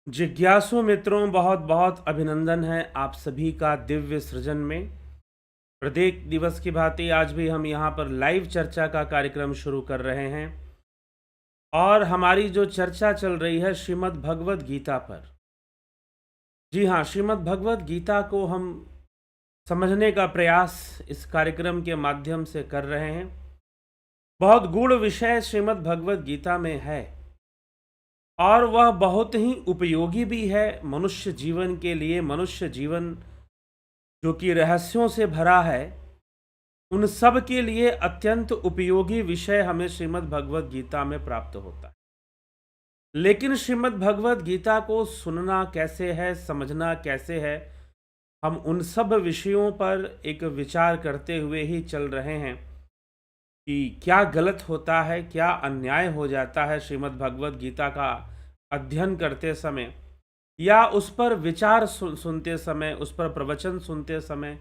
जिज्ञासु मित्रों, बहुत बहुत अभिनंदन है आप सभी का दिव्य सृजन में। प्रत्येक दिवस की भांति आज भी हम यहाँ पर लाइव चर्चा का कार्यक्रम शुरू कर रहे हैं और हमारी जो चर्चा चल रही है श्रीमद् भगवद गीता पर। जी हाँ, श्रीमद् भगवद गीता को हम समझने का प्रयास इस कार्यक्रम के माध्यम से कर रहे हैं। बहुत गूढ़ विषय श्रीमद् भगवद गीता में है और वह बहुत ही उपयोगी भी है मनुष्य जीवन के लिए। मनुष्य जीवन जो कि रहस्यों से भरा है, उन सब के लिए अत्यंत उपयोगी विषय हमें श्रीमद् भगवद गीता में प्राप्त होता है। लेकिन श्रीमद् भगवद गीता को सुनना कैसे है, समझना कैसे है, हम उन सब विषयों पर एक विचार करते हुए ही चल रहे हैं कि क्या गलत होता है, क्या अन्याय हो जाता है श्रीमद् भगवद गीता का अध्ययन करते समय, या उस पर विचार सुनते समय, उस पर प्रवचन सुनते समय,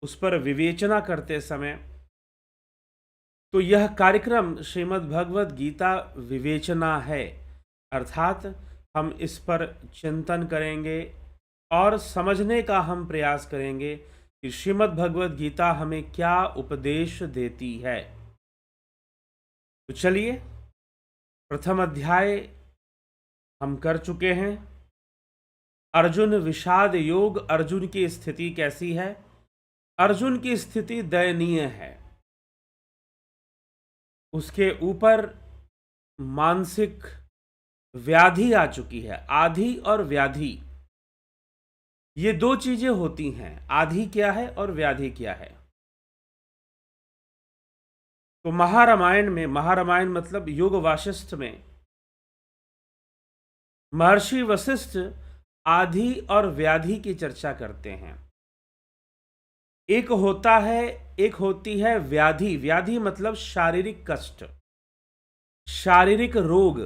उस पर विवेचना करते समय। तो यह कार्यक्रम श्रीमद् भगवद गीता विवेचना है, अर्थात हम इस पर चिंतन करेंगे और समझने का हम प्रयास करेंगे कि श्रीमद् भगवद गीता हमें क्या उपदेश देती है। तो चलिए, प्रथम अध्याय हम कर चुके हैं। अर्जुन विषाद योग, अर्जुन की स्थिति कैसी है? अर्जुन की स्थिति दयनीय है। उसके ऊपर मानसिक व्याधि आ चुकी है। आधि और व्याधि, ये दो चीजें होती हैं। आधि क्या है और व्याधि क्या है? तो महारामायण में, महारामायण मतलब योग वासिष्ठ में, महर्षि वशिष्ठ आधि और व्याधि की चर्चा करते हैं। एक होती है व्याधि। व्याधि मतलब शारीरिक कष्ट, शारीरिक रोग।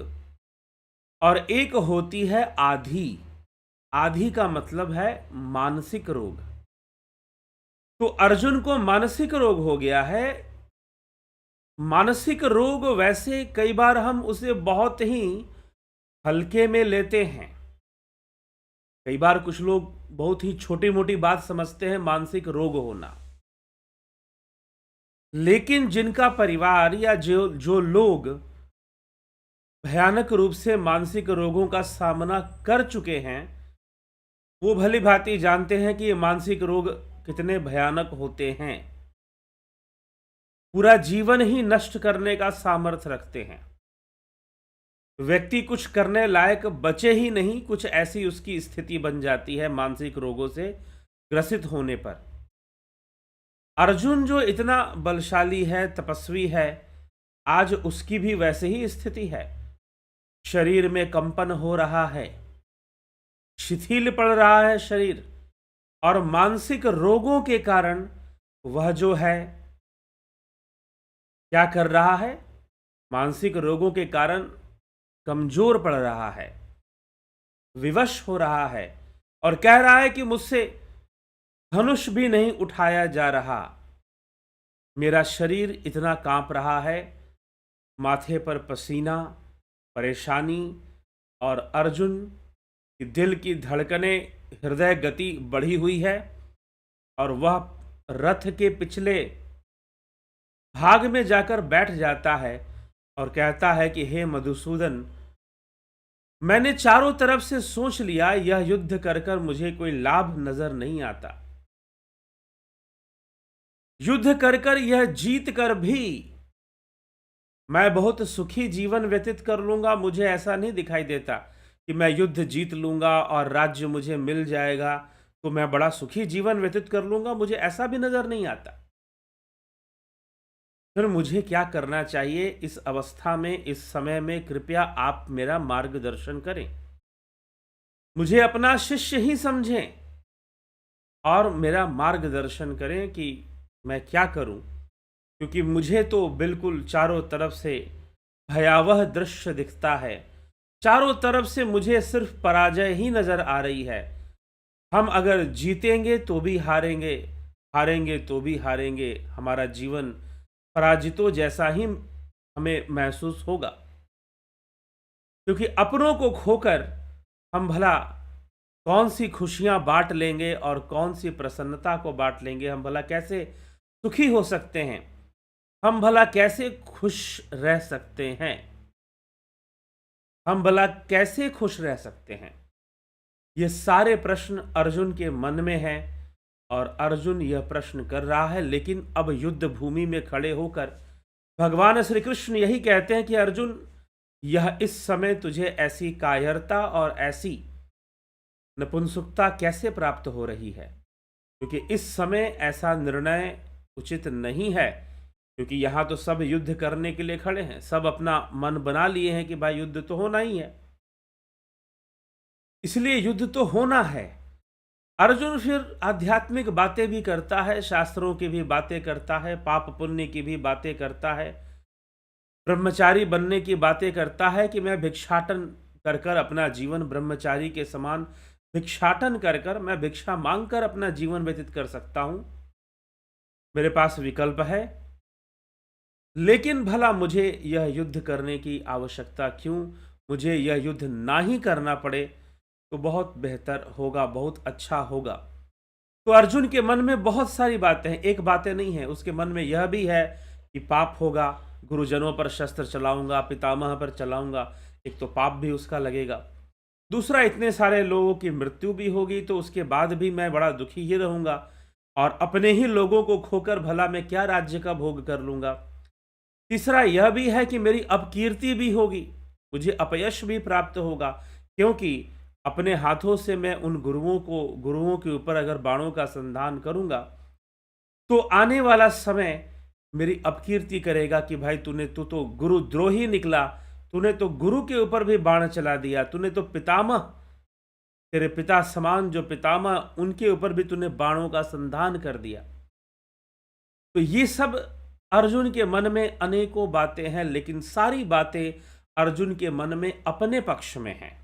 और एक होती है आधि। आधि का मतलब है मानसिक रोग। तो अर्जुन को मानसिक रोग हो गया है। मानसिक रोग वैसे कई बार हम उसे बहुत ही हल्के में लेते हैं। कई बार कुछ लोग बहुत ही छोटी मोटी बात समझते हैं मानसिक रोग होना। लेकिन जिनका परिवार या जो लोग भयानक रूप से मानसिक रोगों का सामना कर चुके हैं, वो भली भांति जानते हैं कि ये मानसिक रोग कितने भयानक होते हैं। पूरा जीवन ही नष्ट करने का सामर्थ्य रखते हैं। व्यक्ति कुछ करने लायक बचे ही नहीं, कुछ ऐसी उसकी स्थिति बन जाती है मानसिक रोगों से ग्रसित होने पर। अर्जुन जो इतना बलशाली है, तपस्वी है, आज उसकी भी वैसे ही स्थिति है। शरीर में कंपन हो रहा है, शिथिल पड़ रहा है शरीर, और मानसिक रोगों के कारण वह जो है क्या कर रहा है? मानसिक रोगों के कारण कमजोर पड़ रहा है, विवश हो रहा है और कह रहा है कि मुझसे धनुष भी नहीं उठाया जा रहा। मेरा शरीर इतना कांप रहा है, माथे पर पसीना, परेशानी। और अर्जुन की दिल की धड़कनें, हृदय गति बढ़ी हुई है और वह रथ के पिछले भाग में जाकर बैठ जाता है और कहता है कि हे मधुसूदन, मैंने चारों तरफ से सोच लिया, यह युद्ध कर कर मुझे कोई लाभ नजर नहीं आता। युद्ध कर कर, यह जीत कर भी मैं बहुत सुखी जीवन व्यतीत कर लूंगा। मुझे ऐसा नहीं दिखाई देता कि मैं युद्ध जीत लूंगा और राज्य मुझे मिल जाएगा तो मैं बड़ा सुखी जीवन व्यतीत कर लूंगा। मुझे ऐसा भी नजर नहीं आता। फिर मुझे क्या करना चाहिए इस अवस्था में, इस समय में? कृपया आप मेरा मार्गदर्शन करें, मुझे अपना शिष्य ही समझें और मेरा मार्गदर्शन करें कि मैं क्या करूं। क्योंकि मुझे तो बिल्कुल चारों तरफ से भयावह दृश्य दिखता है। चारों तरफ से मुझे सिर्फ पराजय ही नजर आ रही है। हम अगर जीतेंगे तो भी हारेंगे, हारेंगे तो भी हारेंगे। हमारा जीवन पराजितों जैसा ही हमें महसूस होगा। क्योंकि अपनों को खोकर हम भला कौन सी खुशियां बांट लेंगे और कौन सी प्रसन्नता को बांट लेंगे, हम भला कैसे सुखी हो सकते हैं, हम भला कैसे खुश रह सकते हैं, हम भला कैसे खुश रह सकते हैं। ये सारे प्रश्न अर्जुन के मन में हैं और अर्जुन यह प्रश्न कर रहा है, लेकिन अब युद्ध भूमि में खड़े होकर भगवान श्री कृष्ण यही कहते हैं कि अर्जुन, यह इस समय तुझे ऐसी कायरता और ऐसी नपुंसकता कैसे प्राप्त हो रही है, क्योंकि इस समय ऐसा निर्णय उचित नहीं है। क्योंकि यहाँ तो सब युद्ध करने के लिए खड़े हैं, सब अपना मन बना लिए हैं कि भाई युद्ध तो होना ही है, इसलिए युद्ध तो होना है। अर्जुन फिर आध्यात्मिक बातें भी करता है, शास्त्रों की भी बातें करता है, पाप पुण्य की भी बातें करता है, ब्रह्मचारी बनने की बातें करता है कि मैं भिक्षाटन कर कर अपना जीवन ब्रह्मचारी के समान भिक्षाटन कर कर मैं भिक्षा मांगकर अपना जीवन व्यतीत कर सकता हूं, मेरे पास विकल्प है। लेकिन भला मुझे यह युद्ध करने की आवश्यकता क्यों, मुझे यह युद्ध ना ही करना पड़े तो बहुत बेहतर होगा, बहुत अच्छा होगा। तो अर्जुन के मन में बहुत सारी बातें हैं, एक बातें नहीं है, उसके मन में यह भी है कि पाप होगा, गुरुजनों पर शस्त्र चलाऊंगा, पितामह पर चलाऊंगा, एक तो पाप भी उसका लगेगा, दूसरा इतने सारे लोगों की मृत्यु भी होगी तो उसके बाद भी मैं बड़ा दुखी ही रहूंगा, और अपने ही लोगों को खोकर भला मैं क्या राज्य का भोग कर लूंगा। तीसरा यह भी है कि मेरी अपकीर्ति भी होगी, मुझे अपयश भी प्राप्त होगा, क्योंकि अपने हाथों से मैं उन गुरुओं के ऊपर अगर बाणों का संधान करूंगा तो आने वाला समय मेरी अपकीर्ति करेगा कि भाई तू तो गुरुद्रोही निकला, तूने तो गुरु के ऊपर भी बाण चला दिया, तूने तो पितामह, तेरे पिता समान जो पितामह, उनके ऊपर भी तूने बाणों का संधान कर दिया। तो ये सब अर्जुन के मन में अनेकों बातें हैं, लेकिन सारी बातें अर्जुन के मन में अपने पक्ष में हैं।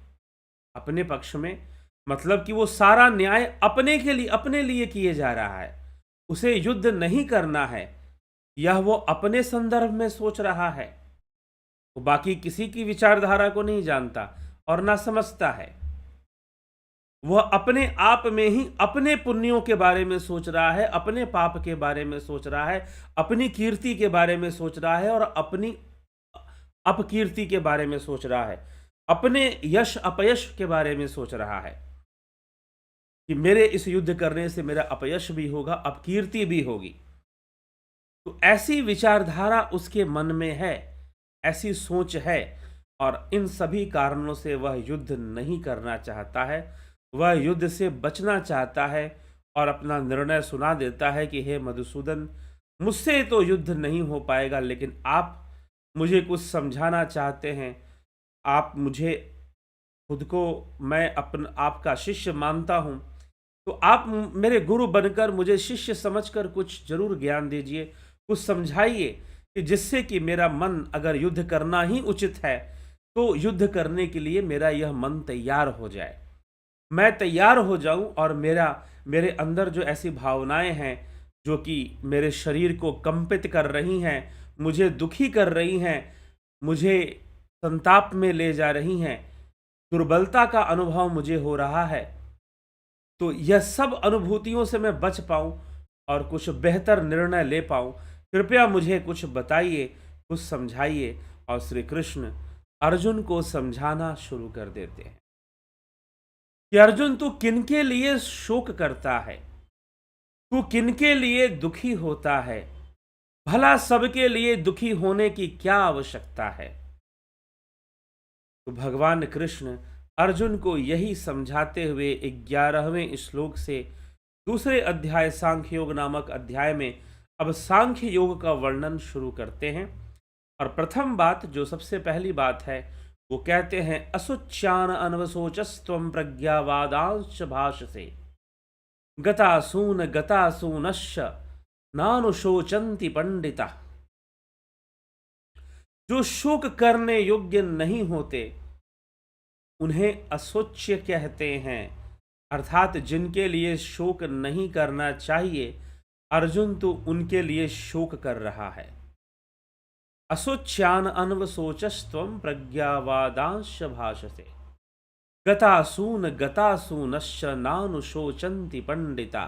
अपने पक्ष में मतलब कि वो सारा न्याय अपने लिए किए जा रहा है, उसे युद्ध नहीं करना है, यह वो अपने संदर्भ में सोच रहा है, वो बाकी किसी की विचारधारा को नहीं जानता और ना समझता है। वह अपने आप में ही अपने पुण्यों के बारे में सोच रहा है, अपने पाप के बारे में सोच रहा है, अपनी कीर्ति के बारे में सोच रहा है और अपनी अपकीर्ति के बारे में सोच रहा है, अपने यश अपयश के बारे में सोच रहा है कि मेरे इस युद्ध करने से मेरा अपयश भी होगा, अपकीर्ति भी होगी। तो ऐसी विचारधारा उसके मन में है, ऐसी सोच है, और इन सभी कारणों से वह युद्ध नहीं करना चाहता है, वह युद्ध से बचना चाहता है और अपना निर्णय सुना देता है कि हे मधुसूदन, मुझसे तो युद्ध नहीं हो पाएगा, लेकिन आप मुझे कुछ समझाना चाहते हैं, आप मुझे खुद को मैं आपका शिष्य मानता हूँ, तो आप मेरे गुरु बनकर मुझे शिष्य समझकर कुछ जरूर ज्ञान दीजिए, कुछ समझाइए कि जिससे कि मेरा मन, अगर युद्ध करना ही उचित है तो युद्ध करने के लिए मेरा यह मन तैयार हो जाए, मैं तैयार हो जाऊं और मेरे अंदर जो ऐसी भावनाएं हैं जो कि मेरे शरीर को कंपित कर रही हैं, मुझे दुखी कर रही हैं, मुझे संताप में ले जा रही हैं, दुर्बलता का अनुभव मुझे हो रहा है, तो यह सब अनुभूतियों से मैं बच पाऊं और कुछ बेहतर निर्णय ले पाऊं, कृपया मुझे कुछ बताइए, कुछ समझाइए। और श्री कृष्ण अर्जुन को समझाना शुरू कर देते हैं कि अर्जुन, तू किनके लिए शोक करता है, तू किनके लिए दुखी होता है, भला सबके लिए दुखी होने की क्या आवश्यकता है। तो भगवान कृष्ण अर्जुन को यही समझाते हुए 11वें श्लोक से दूसरे अध्याय सांख्य योग नामक अध्याय में अब सांख्य योग का वर्णन शुरू करते हैं। और प्रथम बात, जो सबसे पहली बात है, वो कहते हैं असुच्यान अनवसोचस्त्वं प्रज्ञावादांश भाषसे गतासूनश्च नानुशोचन्ति पंडिता। जो शोक करने योग्य नहीं होते उन्हें असोच्य कहते हैं, अर्थात जिनके लिए शोक नहीं करना चाहिए, अर्जुन तो उनके लिए शोक कर रहा है। असोच्यान अनवसोचस्त्वं प्रज्ञावादांश भाषसे। गतासूनश्च नानुशोचन्ति पंडिता,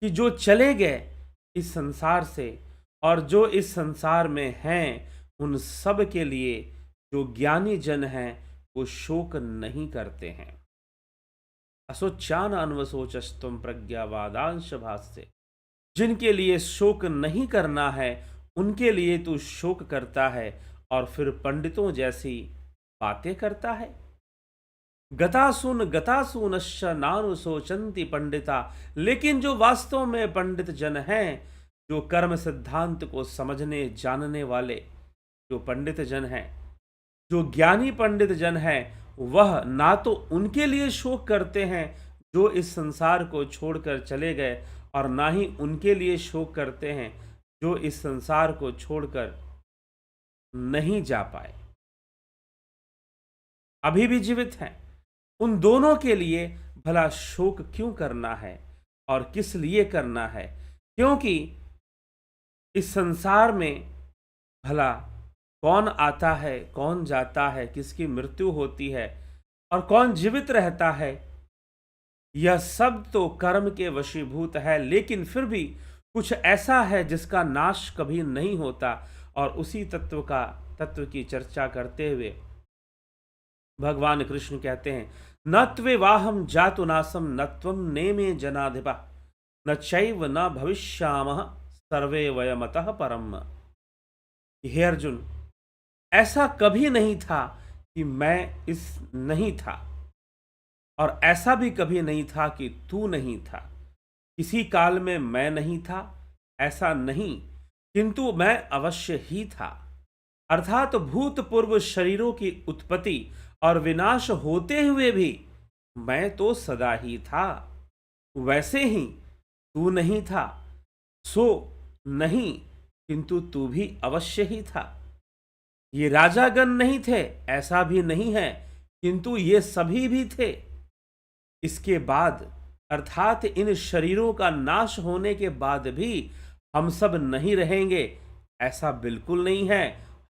कि जो चले गए इस संसार से और जो इस संसार में हैं, उन सब के लिए जो ज्ञानी जन हैं वो शोक नहीं करते हैं। असोचान अन्वसोचस्तुम प्रज्ञावादांश भाष्य, जिनके लिए शोक नहीं करना है उनके लिए तू शोक करता है और फिर पंडितों जैसी बातें करता है। गतासूनश्च नानुशोचन्ति पंडिता, लेकिन जो वास्तव में पंडित जन हैं, जो कर्म सिद्धांत को समझने जानने वाले जो पंडित जन हैं, जो ज्ञानी पंडित जन हैं, वह ना तो उनके लिए शोक करते हैं जो इस संसार को छोड़कर चले गए, और ना ही उनके लिए शोक करते हैं जो इस संसार को छोड़कर नहीं जा पाए, अभी भी जीवित हैं। उन दोनों के लिए भला शोक क्यों करना है और किस लिए करना है? क्योंकि इस संसार में भला कौन आता है, कौन जाता है, किसकी मृत्यु होती है और कौन जीवित रहता है, यह सब तो कर्म के वशीभूत है। लेकिन फिर भी कुछ ऐसा है जिसका नाश कभी नहीं होता, और उसी तत्व की चर्चा करते हुए भगवान कृष्ण कहते हैं, न त्वेवाहं जातु नासं न त्वं नेमे जनाधिपा न चैव न भविष्यामः सर्वे वयमतः परम। हे अर्जुन, ऐसा कभी नहीं था कि मैं इस नहीं था, और ऐसा भी कभी नहीं था कि तू नहीं था। किसी काल में मैं नहीं था, ऐसा नहीं, किंतु मैं अवश्य ही था। अर्थात भूतपूर्व शरीरों की उत्पत्ति और विनाश होते हुए भी मैं तो सदा ही था। वैसे ही तू नहीं था, सो नहीं, किंतु तू भी अवश्य ही था। ये राजागण नहीं थे, ऐसा भी नहीं है, किंतु ये सभी भी थे। इसके बाद अर्थात इन शरीरों का नाश होने के बाद भी हम सब नहीं रहेंगे, ऐसा बिल्कुल नहीं है।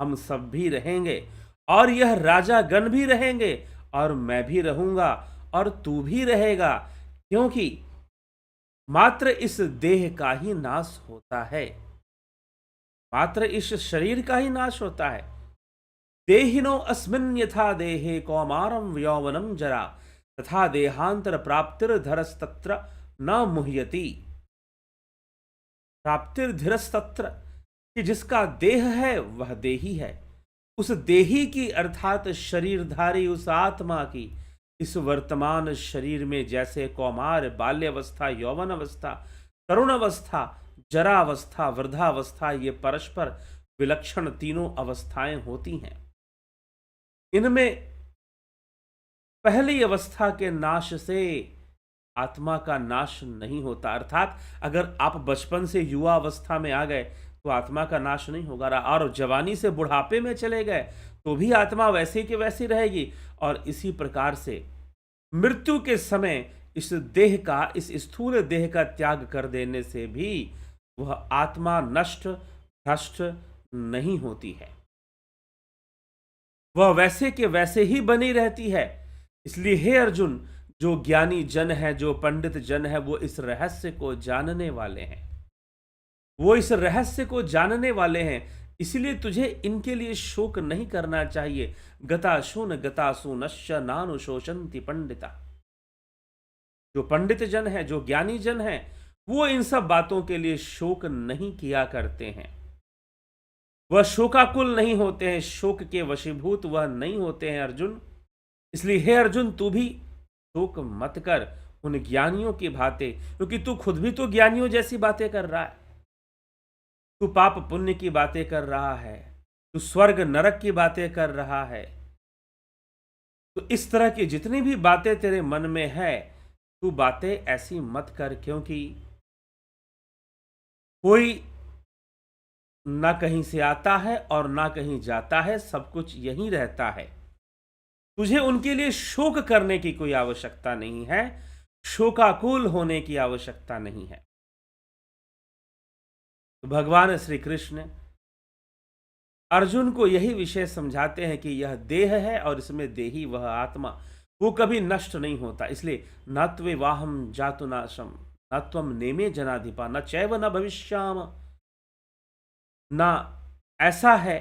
हम सब भी रहेंगे, और यह राजागण भी रहेंगे, और मैं भी रहूंगा, और तू भी रहेगा, क्योंकि मात्र इस देह का ही नाश होता है, मात्र इस शरीर का ही नाश होता है। देहिनो अस्मिन् यथा देहे कौमारं यौवनं जरा तथा देहांतर प्राप्तिर्धरस्तत्र न मुह्यति। प्राप्तिर्धरस्तत्र, कि जिसका देह है वह देही है, उस देही की अर्थात शरीरधारी उस आत्मा की इस वर्तमान शरीर में जैसे कौमार, बाल्यावस्था, यौवन अवस्था, तरुण अवस्था, जरा अवस्था, वृद्धावस्था, ये परस्पर विलक्षण तीनों अवस्थाएं होती हैं। इनमें पहली अवस्था के नाश से आत्मा का नाश नहीं होता। अर्थात अगर आप बचपन से युवा अवस्था में आ गए तो आत्मा का नाश नहीं होगा, और जवानी से बुढ़ापे में चले गए तो भी आत्मा वैसी की वैसी रहेगी। और इसी प्रकार से मृत्यु के समय इस देह का, इस स्थूल देह का त्याग कर देने से भी वह आत्मा नष्ट भ्रष्ट नहीं होती है, वह वैसे के वैसे ही बनी रहती है। इसलिए हे अर्जुन, जो ज्ञानी जन है, जो पंडित जन है, वो इस रहस्य को जानने वाले हैं, वो इस रहस्य को जानने वाले हैं। इसलिए तुझे इनके लिए शोक नहीं करना चाहिए। गतासूनश्च नानुशोचन्ति पंडिता, जो पंडित जन है, जो ज्ञानी जन है, वो इन सब बातों के लिए शोक नहीं किया करते हैं। वह शोकाकुल नहीं होते हैं, शोक के वशीभूत वह नहीं होते हैं अर्जुन। इसलिए हे अर्जुन, तू भी शोक मत कर उन ज्ञानियों की बातें, क्योंकि तू खुद भी तो ज्ञानियों जैसी बातें कर रहा है। तू पाप पुण्य की बातें कर रहा है, तू स्वर्ग नरक की बातें कर रहा है। तो इस तरह की जितनी भी बातें तेरे मन में है, तू बातें ऐसी मत कर, क्योंकि कोई ना कहीं से आता है और ना कहीं जाता है, सब कुछ यहीं रहता है। तुझे उनके लिए शोक करने की कोई आवश्यकता नहीं है, शोकाकुल होने की आवश्यकता नहीं है। तो भगवान श्री कृष्ण अर्जुन को यही विषय समझाते हैं कि यह देह है और इसमें देही वह आत्मा, वो कभी नष्ट नहीं होता। इसलिए न त्वेवाहम जातु नाशम, न त्वम नेमे जनाधिपा, न चैव न भविष्याम। ना ऐसा है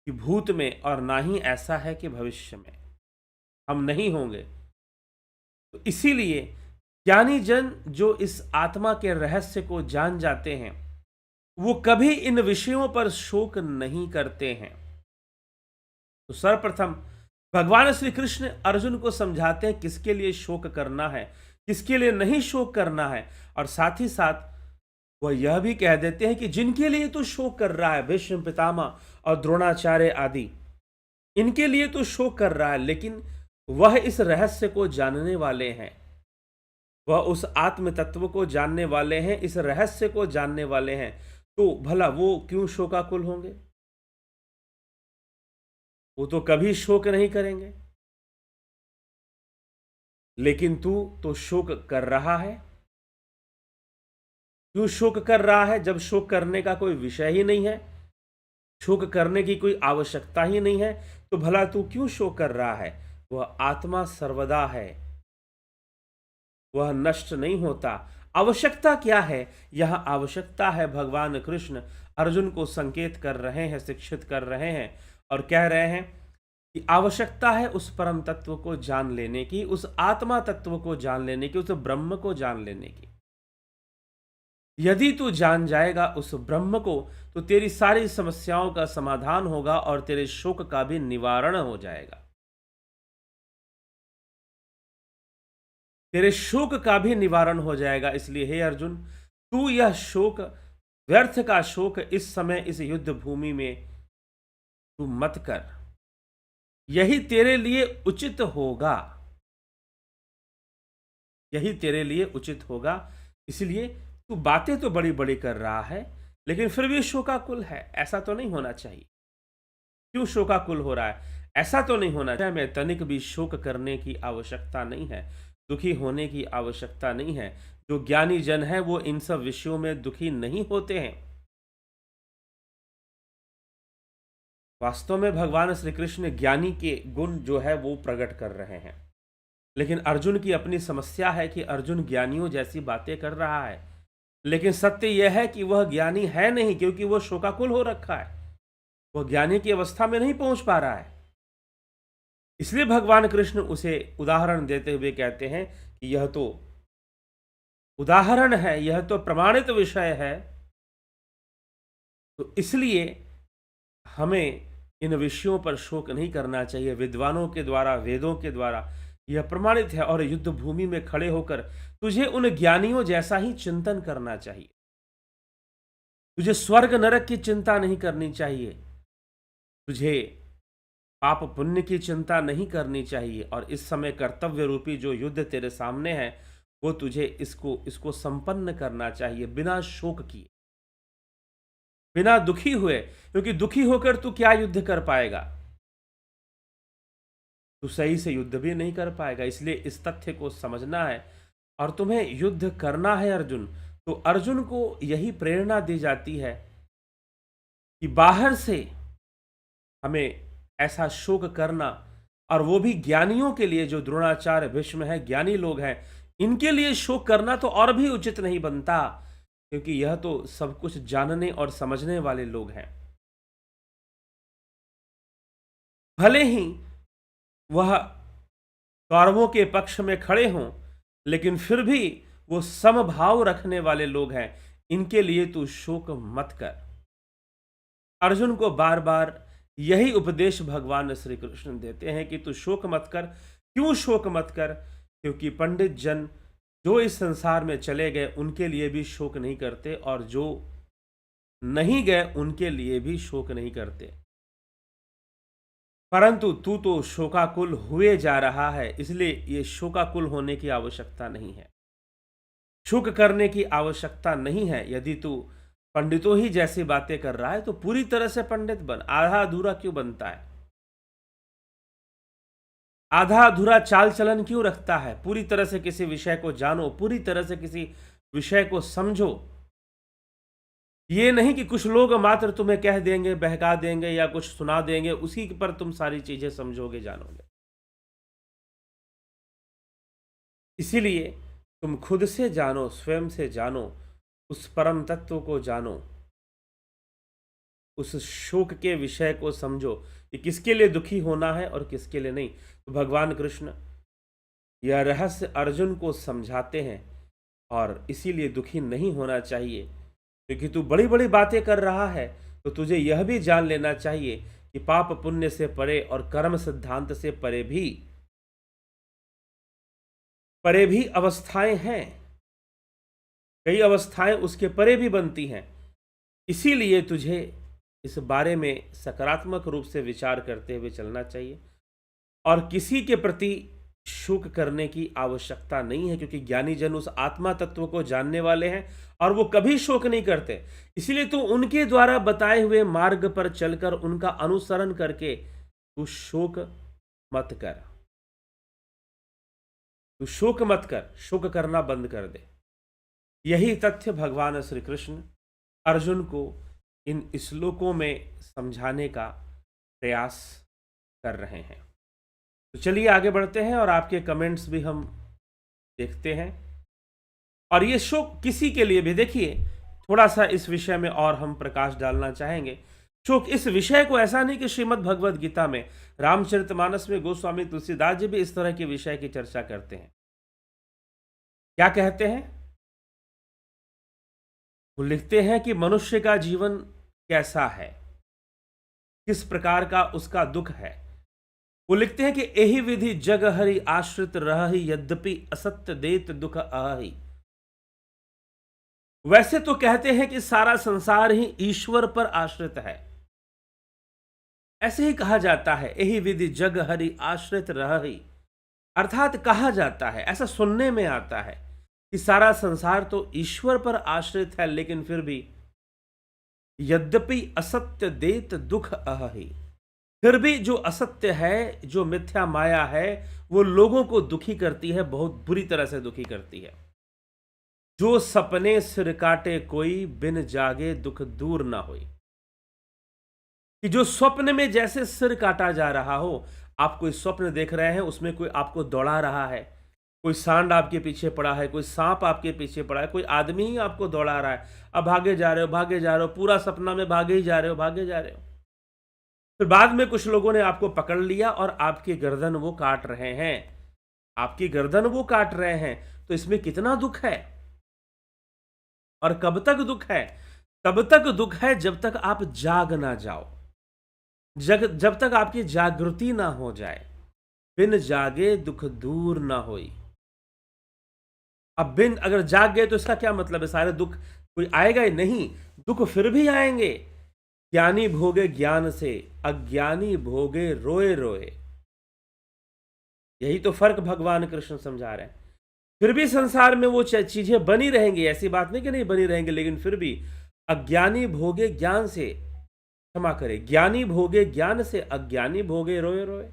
कि भूत में और ना ही ऐसा है कि भविष्य में हम नहीं होंगे। तो इसीलिए ज्ञानी जन जो इस आत्मा के रहस्य को जान जाते हैं, वो कभी इन विषयों पर शोक नहीं करते हैं। तो सर्वप्रथम भगवान श्री कृष्ण अर्जुन को समझाते हैं किसके लिए शोक करना है, किसके लिए नहीं शोक करना है। और साथ ही साथ वह यह भी कह देते हैं कि जिनके लिए तू शोक कर रहा है, भीष्म पितामह और द्रोणाचार्य आदि, इनके लिए तो शोक कर रहा है, लेकिन वह इस रहस्य को जानने वाले हैं, वह उस आत्म तत्व को जानने वाले हैं, इस रहस्य को जानने वाले हैं। तो भला वो क्यों शोकाकुल होंगे? वो तो कभी शोक नहीं करेंगे। लेकिन तू तो शोक कर रहा है। क्यों शोक कर रहा है? जब शोक करने का कोई विषय ही नहीं है, शोक करने की कोई आवश्यकता ही नहीं है, तो भला तू क्यों शोक कर रहा है? वह आत्मा सर्वदा है, वह नष्ट नहीं होता। आवश्यकता क्या है? यह आवश्यकता है भगवान कृष्ण अर्जुन को संकेत कर रहे हैं, शिक्षित कर रहे हैं और कह रहे हैं कि आवश्यकता है उस परम तत्व को जान लेने की, उस आत्मा तत्व को जान लेने की, उस ब्रह्म को जान लेने की। यदि तू जान जाएगा उस ब्रह्म को, तो तेरी सारी समस्याओं का समाधान होगा और तेरे शोक का भी निवारण हो जाएगा। तेरे शोक का भी निवारण हो जाएगा। इसलिए हे अर्जुन, तू यह शोक, व्यर्थ का शोक इस समय इस युद्ध भूमि में तू मत कर। यही तेरे लिए उचित होगा, यही तेरे लिए उचित होगा। इसलिए तू बातें तो बड़ी बड़ी कर रहा है, लेकिन फिर भी शोकाकुल है। ऐसा तो नहीं होना चाहिए। क्यों शोकाकुल हो रहा है? ऐसा तो नहीं होना चाहिए। मैं तनिक भी शोक करने की आवश्यकता नहीं है, दुखी होने की आवश्यकता नहीं है। जो ज्ञानी जन है वो इन सब विषयों में दुखी नहीं होते हैं। वास्तव में भगवान श्री कृष्ण ज्ञानी के गुण जो है वो प्रकट कर रहे हैं, लेकिन अर्जुन की अपनी समस्या है कि अर्जुन ज्ञानियों जैसी बातें कर रहा है, लेकिन सत्य यह है कि वह ज्ञानी है नहीं, क्योंकि वह शोकाकुल हो रखा है। वह ज्ञानी की अवस्था में नहीं पहुंच पा रहा है। इसलिए भगवान कृष्ण उसे उदाहरण देते हुए कहते हैं कि यह तो उदाहरण है, यह तो प्रमाणित विषय है। तो इसलिए हमें इन विषयों पर शोक नहीं करना चाहिए। विद्वानों के द्वारा, वेदों के द्वारा यह प्रमाणित है। और युद्ध भूमि में खड़े होकर तुझे उन ज्ञानियों जैसा ही चिंतन करना चाहिए। तुझे स्वर्ग नरक की चिंता नहीं करनी चाहिए, तुझे पाप पुण्य की चिंता नहीं करनी चाहिए। और इस समय कर्तव्य रूपी जो युद्ध तेरे सामने है, वो तुझे इसको संपन्न करना चाहिए बिना शोक किए, बिना दुखी हुए। क्योंकि दुखी होकर तू क्या युद्ध कर पाएगा? तू सही से युद्ध भी नहीं कर पाएगा। इसलिए इस तथ्य को समझना है और तुम्हें युद्ध करना है अर्जुन। तो अर्जुन को यही प्रेरणा दी जाती है कि बाहर से हमें ऐसा शोक करना, और वो भी ज्ञानियों के लिए, जो द्रोणाचार्य, भीष्म है, ज्ञानी लोग हैं, इनके लिए शोक करना तो और भी उचित नहीं बनता, क्योंकि यह तो सब कुछ जानने और समझने वाले लोग हैं। भले ही वह कौरवों के पक्ष में खड़े हों, लेकिन फिर भी वो समभाव रखने वाले लोग हैं। इनके लिए तू शोक मत कर। अर्जुन को बार बार यही उपदेश भगवान श्री कृष्ण देते हैं कि तू शोक मत कर। क्यों शोक मत कर? क्योंकि पंडित जन जो इस संसार में चले गए उनके लिए भी शोक नहीं करते, और जो नहीं गए उनके लिए भी शोक नहीं करते। परंतु तू तो शोकाकुल हुए जा रहा है, इसलिए ये शोकाकुल होने की आवश्यकता नहीं है, शोक करने की आवश्यकता नहीं है। यदि तू पंडितों ही जैसी बातें कर रहा है तो पूरी तरह से पंडित बन। आधा अधूरा क्यों बनता है? आधा अधूरा चाल चलन क्यों रखता है? पूरी तरह से किसी विषय को जानो, पूरी तरह से किसी विषय को समझो। ये नहीं कि कुछ लोग मात्र तुम्हें कह देंगे, बहका देंगे या कुछ सुना देंगे, उसी पर तुम सारी चीजें समझोगे, जानोगे। इसीलिए तुम खुद से जानो, स्वयं से जानो, उस परम तत्व को जानो, उस शोक के विषय को समझो कि किसके लिए दुखी होना है और किसके लिए नहीं। तो भगवान कृष्ण यह रहस्य अर्जुन को समझाते हैं और इसीलिए दुखी नहीं होना चाहिए, क्योंकि तू बड़ी बड़ी बातें कर रहा है तो तुझे यह भी जान लेना चाहिए कि पाप पुण्य से परे और कर्म सिद्धांत से परे भी अवस्थाएं हैं। कई अवस्थाएं उसके परे भी बनती हैं। इसीलिए तुझे इस बारे में सकारात्मक रूप से विचार करते हुए चलना चाहिए और किसी के प्रति शोक करने की आवश्यकता नहीं है, क्योंकि ज्ञानी जन उस आत्मा तत्व को जानने वाले हैं और वो कभी शोक नहीं करते। इसीलिए तू उनके द्वारा बताए हुए मार्ग पर चलकर उनका अनुसरण करके तू शोक मत कर। तू शोक मत कर, शोक करना बंद कर दे। यही तथ्य भगवान श्री कृष्ण अर्जुन को इन श्लोकों में समझाने का प्रयास कर रहे हैं। तो चलिए आगे बढ़ते हैं और आपके कमेंट्स भी हम देखते हैं। और ये शोक किसी के लिए भी, देखिए थोड़ा सा इस विषय में और हम प्रकाश डालना चाहेंगे। शोक इस विषय को ऐसा नहीं कि श्रीमद् भगवद गीता में, रामचरितमानस में गोस्वामी तुलसीदास जी भी इस तरह के विषय की चर्चा करते हैं। क्या कहते हैं? वो लिखते हैं कि मनुष्य का जीवन कैसा है, किस प्रकार का उसका दुख है। वो लिखते हैं कि एहि विधि जग हरि आश्रित रहहि, यद्यपि असत्य देत दुख अहि। वैसे तो कहते हैं कि सारा संसार ही ईश्वर पर आश्रित है, ऐसे ही कहा जाता है, एहि विधि जग हरि आश्रित रहहि। अर्थात कहा जाता है, ऐसा सुनने में आता है कि सारा संसार तो ईश्वर पर आश्रित है, लेकिन फिर भी यद्यपि असत्य देत दुख अहि, फिर भी जो असत्य है, जो मिथ्या माया है, वो लोगों को दुखी करती है, बहुत बुरी तरह से दुखी करती है। जो सपने सिर काटे कोई, बिन जागे दुख दूर ना होई। कि जो स्वप्न में जैसे सिर काटा जा रहा हो, आप कोई स्वप्न देख रहे हैं, उसमें कोई आपको दौड़ा रहा है, कोई सांड आपके पीछे पड़ा है, कोई सांप आपके पीछे पड़ा है, कोई आदमी ही आपको दौड़ा रहा है, अब भागे जा रहे हो, भागे जा रहे हो, पूरा सपना में भागे ही जा रहे हो, भागे जा रहे हो। फिर बाद में कुछ लोगों ने आपको पकड़ लिया और आपकी गर्दन वो काट रहे हैं, आपकी गर्दन वो काट रहे हैं। तो इसमें कितना दुख है और कब तक दुख है? तब तक दुख है जब तक आप जाग ना जाओ, जब तक आपकी जागृति ना हो जाए। बिन जागे दुख दूर ना होई। अब बिन अगर जाग गए तो इसका क्या मतलब है? सारे दुख कोई आएगा ही नहीं, दुख फिर भी आएंगे। ज्ञानी भोगे ज्ञान से, अज्ञानी भोगे रोए रोए। यही तो फर्क भगवान कृष्ण समझा रहे हैं। फिर भी संसार में वो चीजें बनी रहेंगी, ऐसी बात नहीं कि नहीं बनी रहेंगी, लेकिन फिर भी अज्ञानी भोगे ज्ञान से, क्षमा करे, ज्ञानी भोगे ज्ञान से, अज्ञानी भोगे रोए रोए।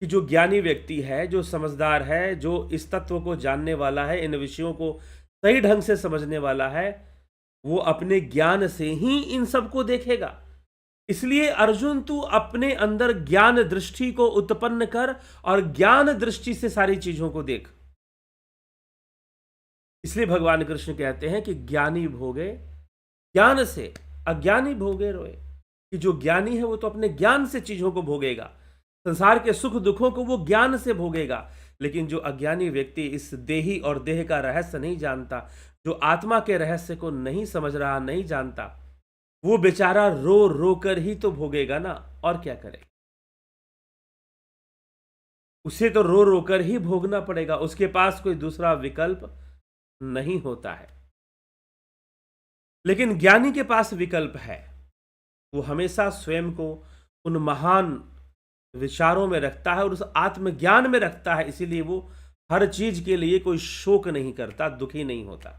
कि जो ज्ञानी व्यक्ति है, जो समझदार है, जो इस तत्व को जानने वाला है, इन विषयों को सही ढंग से समझने वाला है, वो अपने ज्ञान से ही इन सब को देखेगा। इसलिए अर्जुन, तू अपने अंदर ज्ञान दृष्टि को उत्पन्न कर और ज्ञान दृष्टि से सारी चीजों को देख। इसलिए भगवान कृष्ण कहते हैं कि ज्ञानी भोगे ज्ञान से, अज्ञानी भोगे रोए। कि जो ज्ञानी है वो तो अपने ज्ञान से चीजों को भोगेगा, संसार के सुख दुखों को वो ज्ञान से भोगेगा। लेकिन जो अज्ञानी व्यक्ति इस देही और देह का रहस्य नहीं जानता, जो आत्मा के रहस्य को नहीं समझ रहा, नहीं जानता, वो बेचारा रो रो कर ही तो भोगेगा ना, और क्या करे? उसे तो रो रो कर ही भोगना पड़ेगा, उसके पास कोई दूसरा विकल्प नहीं होता है। लेकिन ज्ञानी के पास विकल्प है। वो हमेशा स्वयं को उन महान विचारों में रखता है और उस आत्मज्ञान में रखता है। इसीलिए वो हर चीज के लिए कोई शोक नहीं करता, दुखी नहीं होता।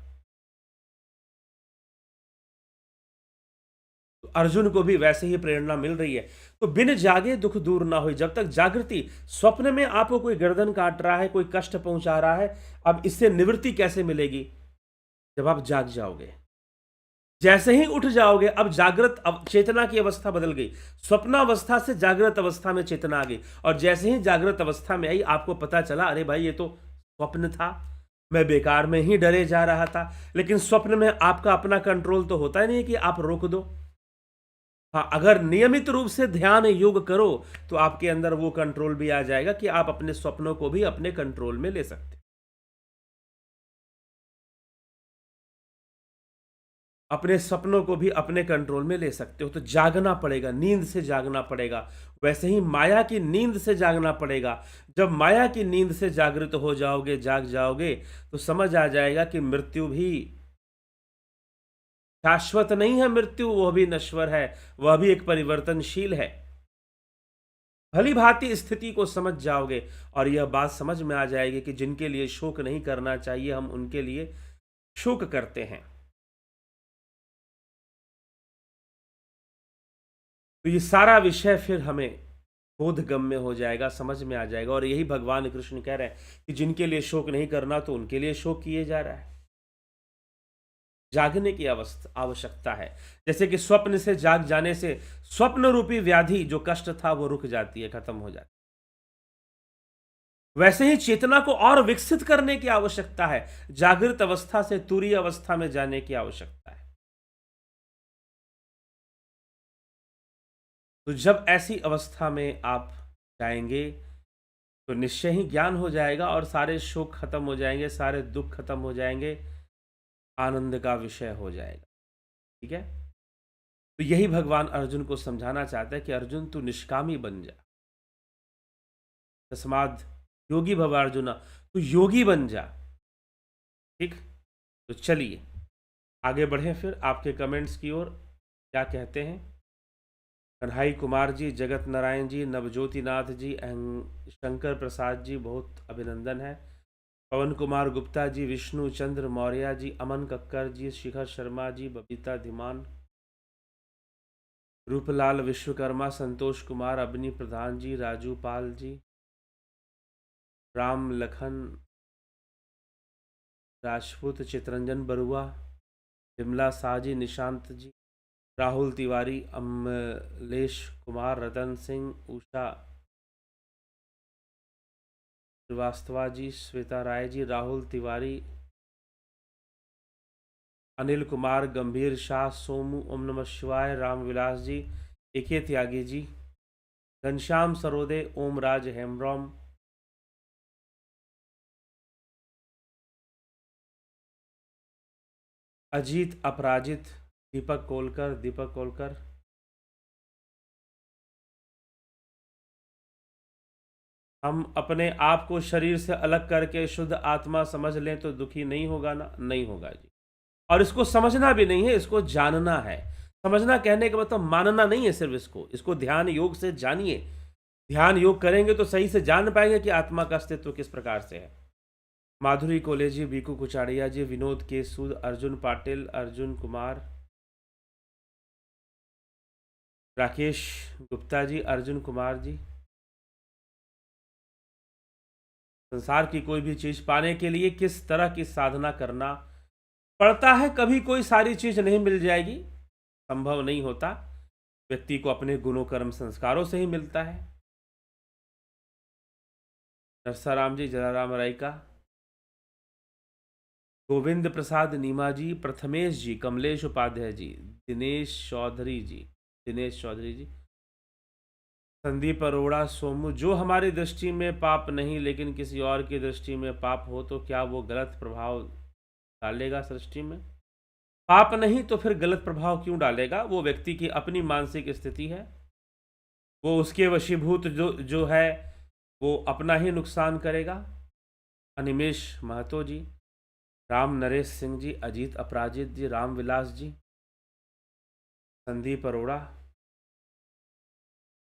तो अर्जुन को भी वैसे ही प्रेरणा मिल रही है। तो बिन जागे दुख दूर ना हो। जब तक जागृति, स्वप्न में आपको कोई गर्दन काट रहा है, कोई कष्ट पहुंचा रहा है, अब इससे निवृत्ति कैसे मिलेगी? जब आप जाग जाओगे, जैसे ही उठ जाओगे, अब जागृत चेतना की अवस्था बदल गई, स्वप्नावस्था से जागृत अवस्था में चेतना आ गई। और जैसे ही जागृत अवस्था में आई, आपको पता चला, अरे भाई ये तो स्वप्न था, मैं बेकार में ही डरे जा रहा था। लेकिन स्वप्न में आपका अपना कंट्रोल तो होता ही नहीं कि आप रोक दो। हाँ, अगर नियमित रूप से ध्यान योग करो तो आपके अंदर वो कंट्रोल भी आ जाएगा कि आप अपने स्वप्नों को भी अपने कंट्रोल में ले सकते। अपने सपनों को भी अपने कंट्रोल में ले सकते हो। तो जागना पड़ेगा, नींद से जागना पड़ेगा। वैसे ही माया की नींद से जागना पड़ेगा। जब माया की नींद से जागृत हो जाओगे, जाग जाओगे, तो समझ आ जाएगा कि मृत्यु भी शाश्वत नहीं है। मृत्यु वह भी नश्वर है, वह भी एक परिवर्तनशील है। भली भांति स्थिति को समझ जाओगे और यह बात समझ में आ जाएगी कि जिनके लिए शोक नहीं करना चाहिए, हम उनके लिए शोक करते हैं। तो ये सारा विषय फिर हमें बोधगम्य हो जाएगा, समझ में आ जाएगा। और यही भगवान कृष्ण कह रहे हैं कि जिनके लिए शोक नहीं करना, तो उनके लिए शोक किए जा रहा है। जागने की आवश्यकता है। जैसे कि स्वप्न से जाग जाने से स्वप्न रूपी व्याधि जो कष्ट था वो रुक जाती है, खत्म हो जाती है। वैसे ही चेतना को और विकसित करने की आवश्यकता है। जागृत अवस्था से तुरीय अवस्था में जाने की आवश्यकता है। तो जब ऐसी अवस्था में आप जाएंगे तो निश्चय ही ज्ञान हो जाएगा और सारे शोक खत्म हो जाएंगे, सारे दुख खत्म हो जाएंगे, आनंद का विषय हो जाएगा। ठीक है। तो यही भगवान अर्जुन को समझाना चाहता है कि अर्जुन तू निष्कामी बन जा। तस्माद योगी भव अर्जुन, तू योगी बन जा। ठीक। तो चलिए आगे बढ़े फिर आपके कमेंट्स की ओर। क्या कहते हैं? कन्हई कुमार जी, जगत नारायण जी, नवज्योति नाथ जी, शंकर प्रसाद जी, बहुत अभिनंदन है। पवन कुमार गुप्ता जी, विष्णु चंद्र मौर्य जी, अमन कक्कर जी, शिखर शर्मा जी, बबीता धीमान, रूपलाल विश्वकर्मा, संतोष कुमार, अबनी प्रधान जी, राजू पाल जी, राम लखन राजपूत, चितरंजन बरुआ, विमला शाह जी, निशांत जी, राहुल तिवारी, अमलेश कुमार, रतन सिंह, उषा श्रीवास्तवा जी, श्वेता राय जी, राहुल तिवारी, अनिल कुमार, गंभीर शाह, सोमू, ओम नमः शिवाय, रामविलास जी, एके त्यागी जी, घनश्याम सरोदे, ओम राज हेमब्रॉम, अजीत अपराजित, दीपक कोलकर, हम अपने आप को शरीर से अलग करके शुद्ध आत्मा समझ लें तो दुखी नहीं होगा ना? नहीं होगा जी। और इसको समझना भी नहीं है, इसको जानना है। समझना कहने का मतलब मानना नहीं है सिर्फ, इसको ध्यान योग से जानिए। ध्यान योग करेंगे तो सही से जान पाएंगे कि आत्मा का अस्तित्व किस प्रकार से है। माधुरी कोलेजी, बीकू कुचाड़िया जी, विनोद के सूद, अर्जुन पाटिल, अर्जुन कुमार, राकेश गुप्ता जी, अर्जुन कुमार जी। संसार की कोई भी चीज पाने के लिए किस तरह की साधना करना पड़ता है? कभी कोई सारी चीज नहीं मिल जाएगी, संभव नहीं होता। व्यक्ति को अपने गुणों कर्म संस्कारों से ही मिलता है। नरसाराम जी, जलाराम राय का, गोविंद प्रसाद नीमा जी, प्रथमेश जी, कमलेश उपाध्याय जी, दिनेश चौधरी जी, संदीप अरोड़ा, सोमू। जो हमारी दृष्टि में पाप नहीं लेकिन किसी और की दृष्टि में पाप हो तो क्या वो गलत प्रभाव डालेगा सृष्टि में? पाप नहीं तो फिर गलत प्रभाव क्यों डालेगा? वो व्यक्ति की अपनी मानसिक स्थिति है, वो उसके वशीभूत जो है वो अपना ही नुकसान करेगा। अनिमेश महतो जी, राम नरेश सिंह जी, अजीत अपराजित जी, रामविलास जी, संदीप अरोड़ा।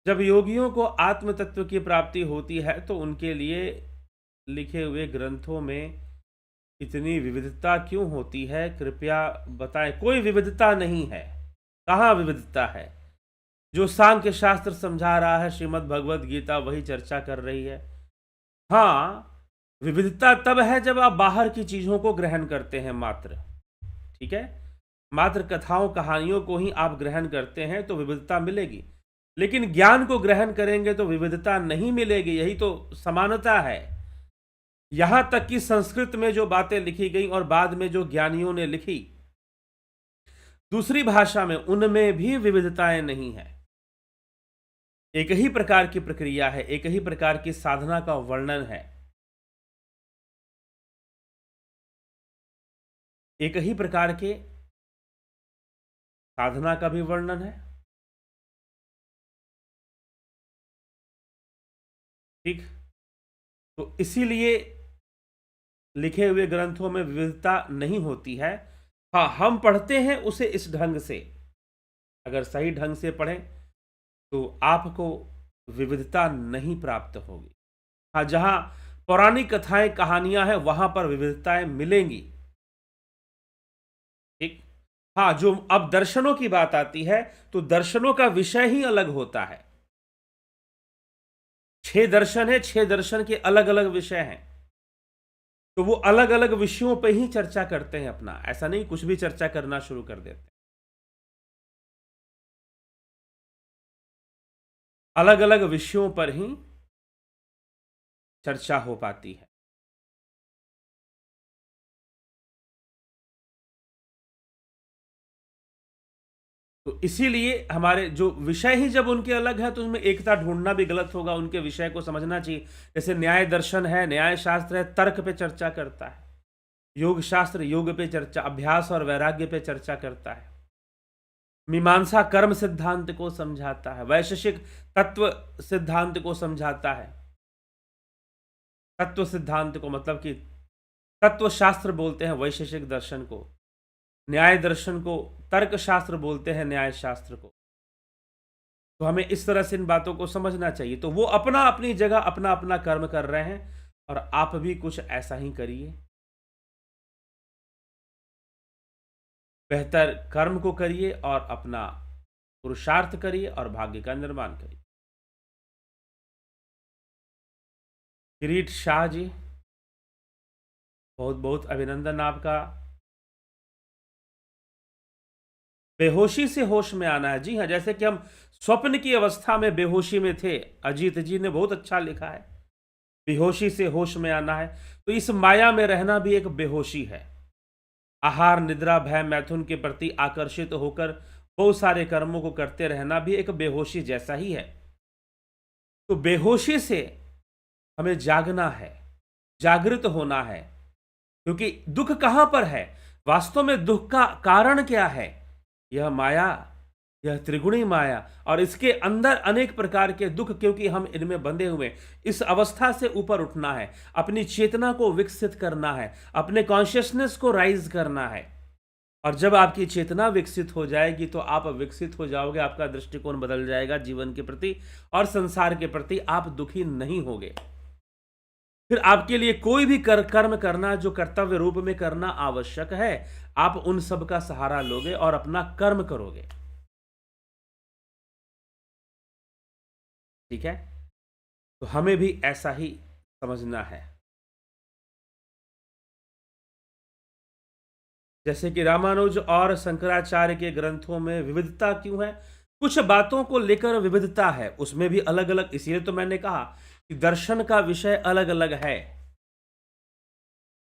जब योगियों को आत्म तत्व की प्राप्ति होती है तो उनके लिए लिखे हुए ग्रंथों में इतनी विविधता क्यों होती है? कृपया बताएं। कोई विविधता नहीं है। कहाँ विविधता है? जो सांख्य शास्त्र समझा रहा है, श्रीमद् भगवद गीता वही चर्चा कर रही है। हाँ, विविधता तब है जब आप बाहर की चीजों को ग्रहण करते हैं मात्र। ठीक है, मात्र कथाओं कहानियों को ही आप ग्रहण करते हैं तो विविधता मिलेगी, लेकिन ज्ञान को ग्रहण करेंगे तो विविधता नहीं मिलेगी। यही तो समानता है। यहां तक कि संस्कृत में जो बातें लिखी गई और बाद में जो ज्ञानियों ने लिखी दूसरी भाषा में, उनमें भी विविधताएं नहीं है। एक ही प्रकार की प्रक्रिया है, एक ही प्रकार की साधना का वर्णन है, एक ही प्रकार के साधना का भी वर्णन है। ठीक। तो इसीलिए लिखे हुए ग्रंथों में विविधता नहीं होती है। हाँ, हम पढ़ते हैं उसे इस ढंग से, अगर सही ढंग से पढ़ें तो आपको विविधता नहीं प्राप्त होगी। हाँ, जहां पौराणिक कथाएं कहानियां हैं वहां पर विविधताएं मिलेंगी। ठीक। हाँ, जो अब दर्शनों की बात आती है तो दर्शनों का विषय ही अलग होता है। 6 दर्शन है, 6 दर्शन के अलग अलग विषय हैं, तो वो अलग अलग विषयों पे ही चर्चा करते हैं अपना, ऐसा नहीं कुछ भी चर्चा करना शुरू कर देते हैं। अलग अलग विषयों पर ही चर्चा हो पाती है। तो इसीलिए हमारे जो विषय ही जब उनके अलग है तो उसमें एकता ढूंढना भी गलत होगा, उनके विषय को समझना चाहिए। जैसे न्याय दर्शन है, न्याय शास्त्र है, तर्क पे चर्चा करता है। योग शास्त्र योग पे चर्चा, अभ्यास और वैराग्य पे चर्चा करता है। मीमांसा कर्म सिद्धांत को समझाता है, वैशेषिक तत्व सिद्धांत को समझाता है। तत्व सिद्धांत को मतलब कि तत्व शास्त्र बोलते हैं वैशेषिक दर्शन को, न्याय दर्शन को तर्क शास्त्र बोलते हैं, न्याय शास्त्र को। तो हमें इस तरह से इन बातों को समझना चाहिए। तो वो अपना अपनी जगह अपना अपना कर्म कर रहे हैं और आप भी कुछ ऐसा ही करिए। बेहतर कर्म को करिए और अपना पुरुषार्थ करिए और भाग्य का निर्माण करिए। किरीट शाह जी, बहुत बहुत अभिनंदन आपका। बेहोशी से होश में आना है। जी हाँ, जैसे कि हम स्वप्न की अवस्था में बेहोशी में थे, अजीत जी ने बहुत अच्छा लिखा है, बेहोशी से होश में आना है। तो इस माया में रहना भी एक बेहोशी है। आहार निद्रा भय मैथुन के प्रति आकर्षित होकर बहुत सारे कर्मों को करते रहना भी एक बेहोशी जैसा ही है। तो बेहोशी से हमें जागना है, जागृत होना है। क्योंकि दुख कहां पर है, वास्तव में दुख का कारण क्या है? यह माया, यह त्रिगुणी माया, और इसके अंदर अनेक प्रकार के दुख, क्योंकि हम इनमें बंधे हुए। इस अवस्था से ऊपर उठना है, अपनी चेतना को विकसित करना है, अपने कॉन्शियसनेस को राइज करना है। और जब आपकी चेतना विकसित हो जाएगी तो आप विकसित हो जाओगे, आपका दृष्टिकोण बदल जाएगा जीवन के प्रति और संसार के प्रति, आप दुखी नहीं होगे। फिर आपके लिए कोई भी कर्म करना जो कर्तव्य रूप में करना आवश्यक है, आप उन सब का सहारा लोगे और अपना कर्म करोगे। ठीक है। तो हमें भी ऐसा ही समझना है। जैसे कि रामानुज और शंकराचार्य के ग्रंथों में विविधता क्यों है? कुछ बातों को लेकर विविधता है, उसमें भी अलग अलग, इसलिए तो मैंने कहा कि दर्शन का विषय अलग अलग है।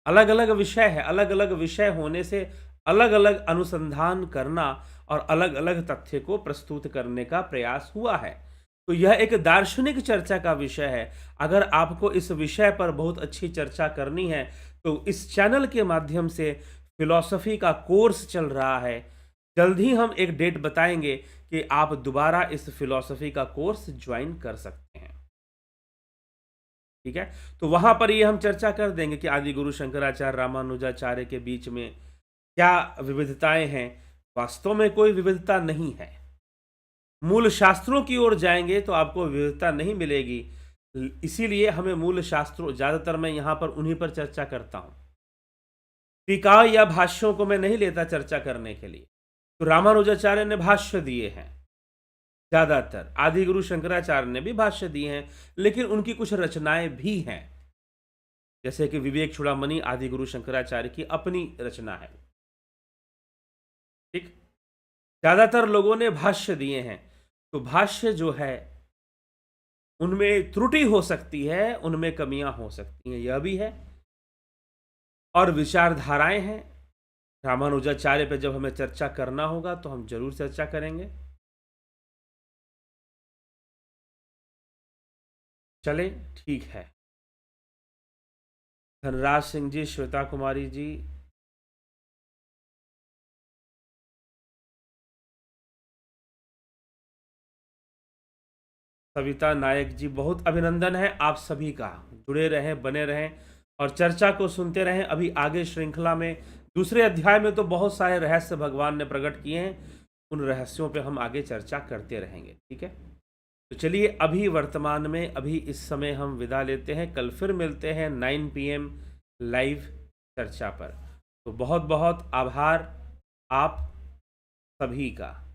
अलग अलग विषय है, अलग अलग विषय होने से अलग अलग अनुसंधान करना और अलग अलग तथ्य को प्रस्तुत करने का प्रयास हुआ है। तो यह एक दार्शनिक चर्चा का विषय है। अगर आपको इस विषय पर बहुत अच्छी चर्चा करनी है तो इस चैनल के माध्यम से फिलॉसफी का कोर्स चल रहा है। जल्द ही हम एक डेट बताएंगे कि आप दोबारा इस फिलॉसफी का कोर्स ज्वाइन कर सकते हैं। ठीक है। तो वहां पर ये हम चर्चा कर देंगे कि आदि गुरु शंकराचार्य रामानुजाचार्य के बीच में क्या विविधताएं हैं। वास्तव में कोई विविधता नहीं है। मूल शास्त्रों की ओर जाएंगे तो आपको विविधता नहीं मिलेगी। इसीलिए हमें मूल शास्त्रों, ज्यादातर मैं यहां पर उन्हीं पर चर्चा करता हूं। टीका या भाष्यों को मैं नहीं लेता चर्चा करने के लिए। तो रामानुजाचार्य ने भाष्य दिए हैं ज्यादातर, आदि गुरु शंकराचार्य ने भी भाष्य दिए हैं, लेकिन उनकी कुछ रचनाएं भी हैं। जैसे कि विवेक चूड़ामणि आदि गुरु शंकराचार्य की अपनी रचना है। ठीक। ज्यादातर लोगों ने भाष्य दिए हैं। तो भाष्य जो है उनमें त्रुटि हो सकती है, उनमें कमियां हो सकती हैं, यह भी है। और विचारधाराएं हैं, रामानुजाचार्य पे जब हमें चर्चा करना होगा तो हम जरूर चर्चा करेंगे। चले, ठीक है। धनराज सिंह जी, श्वेता कुमारी जी, सविता नायक जी, बहुत अभिनंदन है आप सभी का। जुड़े रहें, बने रहें और चर्चा को सुनते रहें। अभी आगे श्रृंखला में दूसरे अध्याय में तो बहुत सारे रहस्य भगवान ने प्रकट किए हैं, उन रहस्यों पे हम आगे चर्चा करते रहेंगे, ठीक है। तो चलिए, अभी वर्तमान में अभी इस समय हम विदा लेते हैं। कल फिर मिलते हैं 9 PM लाइव चर्चा पर। तो बहुत बहुत आभार आप सभी का।